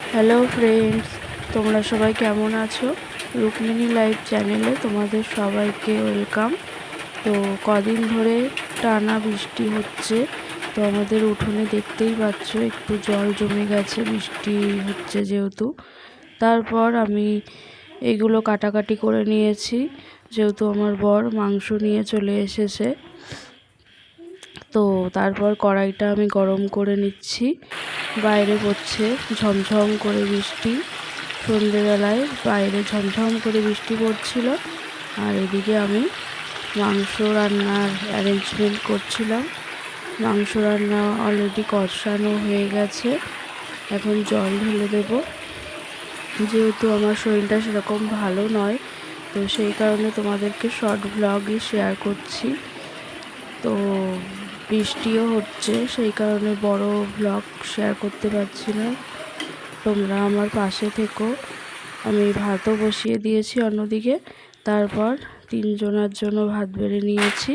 Hello friends, তোমরা সবাই কেমন আছো? রুক্মিণী লাইভ চ্যানেলে তোমাদের সবাইকে ওয়েলকাম। তো কদিন ধরে টানা বৃষ্টি হচ্ছে, তো আমাদের উঠোনে দেখতেই পাচ্ছ একটু জল জমে গেছে, বৃষ্টি হচ্ছে যেহেতু। তারপর আমি এগুলো কাটাকাটি করে নিয়েছি, যেহেতু আমার বর মাংস নিয়ে চলে এসেছে। তো তারপর কড়াইটা আমি গরম করে নিচ্ছি। বাইরে পড়ছে ঝমঝম করে বৃষ্টি, সন্ধেবেলায় বাইরে ঝমঝম করে বৃষ্টি পড়ছিল। আর এদিকে আমি মাংস রান্নার অ্যারেঞ্জমেন্ট করছিলাম। মাংস রান্না অলরেডি কষানো হয়ে গেছে, এখন জল ঢেলে দেব। যেহেতু আমার শরীরটা সেরকম ভালো নয়, তো সেই কারণে তোমাদেরকে শর্ট ব্লগই শেয়ার করছি। তো বৃষ্টিও হচ্ছে, সেই কারণে বড় ব্লগ শেয়ার করতে পারছি না। তোমরা আমার পাশে থেকো। আমি ভাতও বসিয়ে দিয়েছি অন্যদিকে। তারপর 3 জনের জন্য ভাত বেড়ে নিয়েছি।